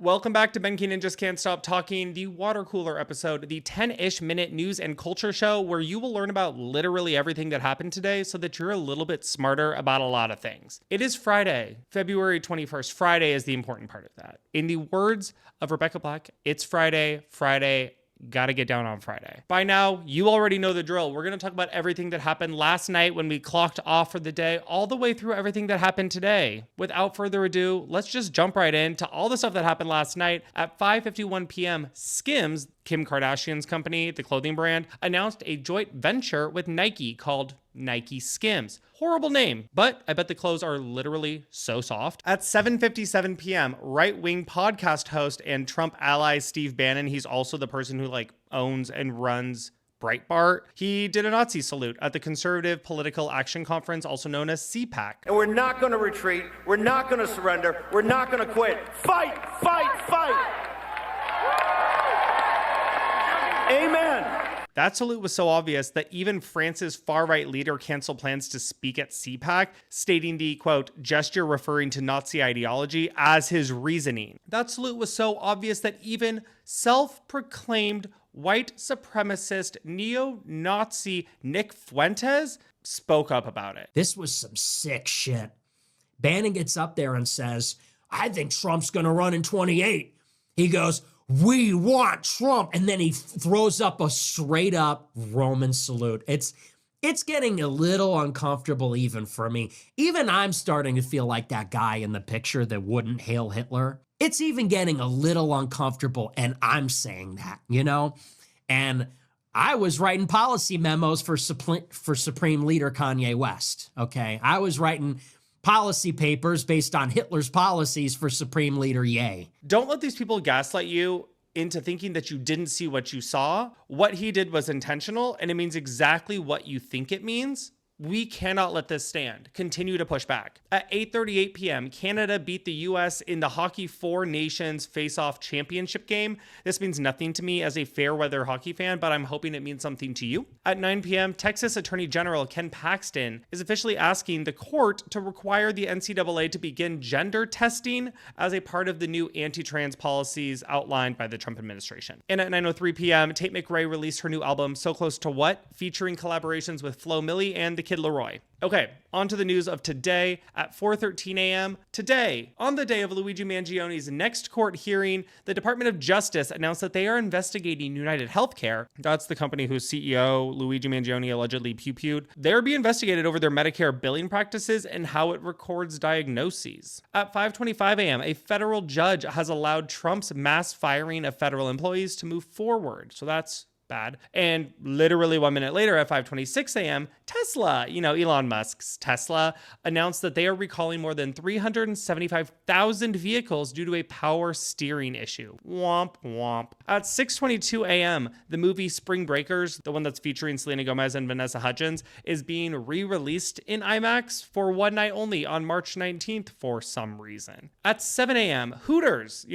Welcome back to Ben Keenan Just Can't Stop Talking, the water cooler episode, the 10-ish minute news and culture show where you will learn about literally everything that happened today so that you're a little bit smarter about a lot of things. It is Friday, February 21st. Friday is the important part of that. In the words of Rebecca Black, it's Friday, gotta get down on Friday. By now, you already know the drill. We're gonna talk about everything that happened last night when we clocked off for the day, all the way through everything that happened today. Without further ado, let's just jump right into all the stuff that happened last night. At 5:51 p.m., Skims, Kim Kardashian's company, the clothing brand, announced a joint venture with Nike called NikeSkims. Horrible name, but I bet the clothes are literally so soft. At 7:57 p.m., right-wing podcast host and Trump ally Steve Bannon, he's also the person who owns and runs Breitbart, he did a Nazi salute at the Conservative Political Action Conference, also known as CPAC. And we're not going to retreat. We're not going to surrender. We're not going to quit. Fight, fight, fight. Amen. That salute was so obvious that even France's far-right leader canceled plans to speak at CPAC, stating the, quote, gesture referring to Nazi ideology as his reasoning. That salute was so obvious that even self-proclaimed white supremacist neo-Nazi Nick Fuentes spoke up about it. This was some sick shit. Bannon gets up there and says, I think Trump's going to run in 28. He goes, we want Trump. And then he throws up a straight up Roman salute. It's getting a little uncomfortable even for me. Even I'm starting to feel like that guy in the picture that wouldn't hail Hitler. It's even getting a little uncomfortable, and I'm saying that, you know? And I was writing policy memos for Supreme Leader Kanye West, okay? I was writing policy papers based on Hitler's policies for Supreme Leader Ye. Don't let these people gaslight you into thinking that you didn't see what you saw. What he did was intentional, and it means exactly what you think it means. We cannot let this stand. Continue to push back. At 8:38 p.m., Canada beat the U.S. in the Hockey Four Nations Face-Off Championship game. This means nothing to me as a fair-weather hockey fan, but I'm hoping it means something to you. At 9 p.m., Texas Attorney General Ken Paxton is officially asking the court to require the NCAA to begin gender testing as a part of the new anti-trans policies outlined by the Trump administration. And at 9:03 p.m., Tate McRae released her new album, So Close to What?, featuring collaborations with Milli and the Kid LAROI. Okay, on to the news of today. At 4:13 a.m. today, on the day of Luigi Mangioni's next court hearing, the Department of Justice announced that they are investigating UnitedHealthcare. That's the company whose CEO, Luigi Mangioni, allegedly pew-pewed. They're being investigated over their Medicare billing practices and how it records diagnoses. At 5:25 a.m., a federal judge has allowed Trump's mass firing of federal employees to move forward. So that's bad. And literally 1 minute later at 5:26 a.m., Tesla, Elon Musk's Tesla, announced that they are recalling more than 375,000 vehicles due to a power steering issue. Womp womp. At 6:22 a.m., the movie Spring Breakers, the one that's featuring Selena Gomez and Vanessa Hudgens, is being re-released in IMAX for one night only on March 19th for some reason. At 7 a.m., Hooters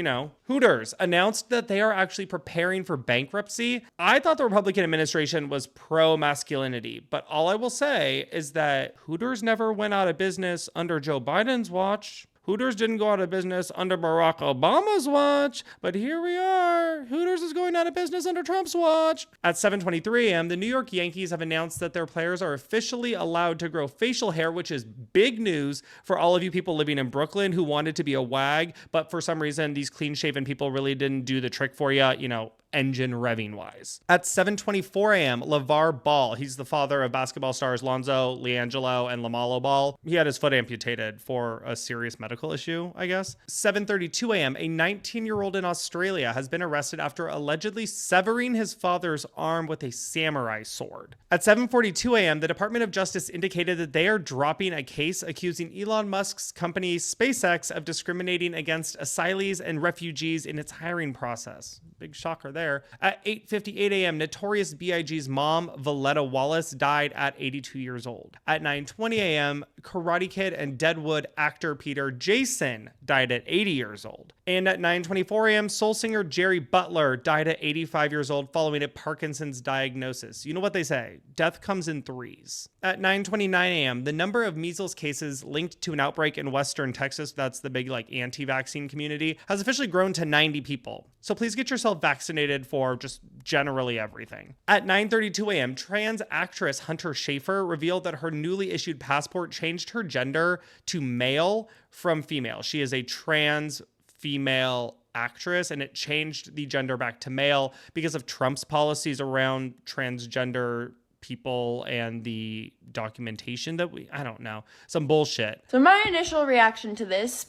announced that they are actually preparing for bankruptcy. I thought the Republican administration was pro-masculinity, but all I will say is that Hooters never went out of business under Joe Biden's watch. Hooters didn't go out of business under Barack Obama's watch, but here we are. Hooters is going out of business under Trump's watch. At 7:23 a.m., the New York Yankees have announced that their players are officially allowed to grow facial hair, which is big news for all of you people living in Brooklyn who wanted to be a wag, but for some reason, these clean-shaven people really didn't do the trick for you, engine revving wise. At 7:24 a.m., LeVar Ball, he's the father of basketball stars Lonzo, LiAngelo, and LaMelo Ball. He had his foot amputated for a serious medical issue, I guess. 7:32 a.m., a 19-year-old in Australia has been arrested after allegedly severing his father's arm with a samurai sword. At 7:42 a.m., the Department of Justice indicated that they are dropping a case accusing Elon Musk's company SpaceX of discriminating against asylees and refugees in its hiring process. Big shocker there. At 8:58 a.m., Notorious B.I.G.'s mom, Valletta Wallace, died at 82 years old. At 9:20 a.m., Karate Kid and Deadwood actor Peter Jason died at 80 years old. And at 9:24 a.m., soul singer Jerry Butler died at 85 years old following a Parkinson's diagnosis. You know what they say, death comes in threes. At 9:29 a.m., the number of measles cases linked to an outbreak in Western Texas, that's the big anti-vaccine community, has officially grown to 90 people. So please get yourself vaccinated for just generally everything. At 9:32 a.m., trans actress Hunter Schafer revealed that her newly issued passport changed her gender to male from female. She is a trans female actress, and it changed the gender back to male because of Trump's policies around transgender people and the documentation that I don't know, some bullshit. So my initial reaction to this,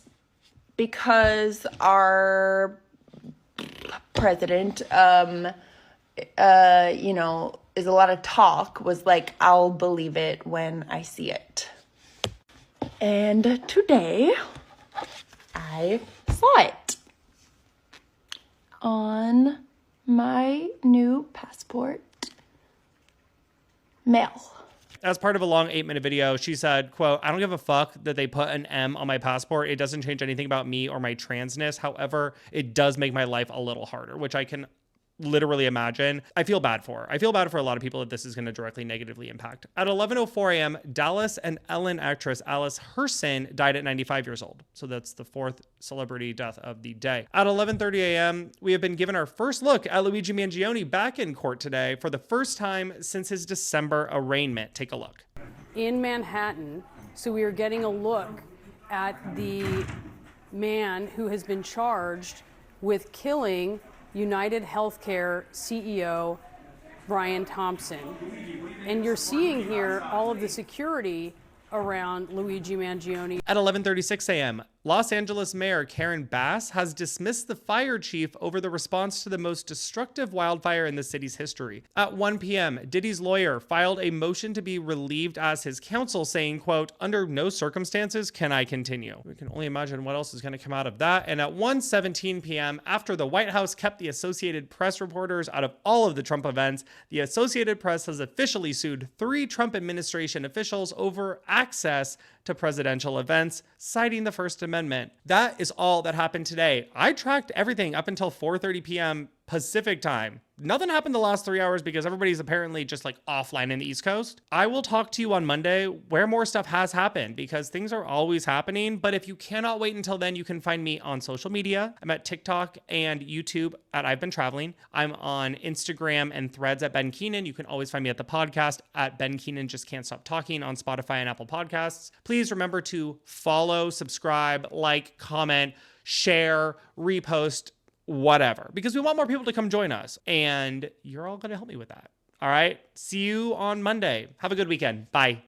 because our president, is a lot of talk, was like, I'll believe it when I see it. And today, I saw it on my new passport. Male. As part of a long 8-minute video, she said, quote, I don't give a fuck that they put an M on my passport. It doesn't change anything about me or my transness. However, it does make my life a little harder, which I can literally imagine. I feel bad for her. I feel bad for a lot of people that this is going to directly negatively impact. At 11:04 a.m., Dallas and Ellen actress Alice Herson died at 95 years old. So that's the fourth celebrity death of the day. At 11:30 a.m., we have been given our first look at Luigi Mangione back in court today for the first time since his December arraignment. Take a look. In Manhattan, so we are getting a look at the man who has been charged with killing UnitedHealthcare CEO Brian Thompson. And you're seeing here all of the security around Luigi Mangione. At 11:36 a.m., Los Angeles Mayor Karen Bass has dismissed the fire chief over the response to the most destructive wildfire in the city's history. At 1 p.m., Diddy's lawyer filed a motion to be relieved as his counsel, saying, quote, under no circumstances can I continue. We can only imagine what else is going to come out of that. And at 1:17 p.m., after the White House kept the Associated Press reporters out of all of the Trump events, the Associated Press has officially sued 3 Trump administration officials over access to presidential events, citing the First Amendment. That is all that happened today. I tracked everything up until 4:30 p.m. Pacific time. Nothing happened the last 3 hours because everybody's apparently just offline in the East Coast. I will talk to you on Monday where more stuff has happened because things are always happening. But if you cannot wait until then, you can find me on social media. I'm at TikTok and YouTube at I've Been Traveling. I'm on Instagram and Threads at Ben Keenan. You can always find me at the podcast at Ben Keenan Just Can't Stop Talking on Spotify and Apple Podcasts. Please remember to follow, subscribe, like, comment, share, repost, whatever, because we want more people to come join us, and you're all going to help me with that. All right. See you on Monday. Have a good weekend. Bye.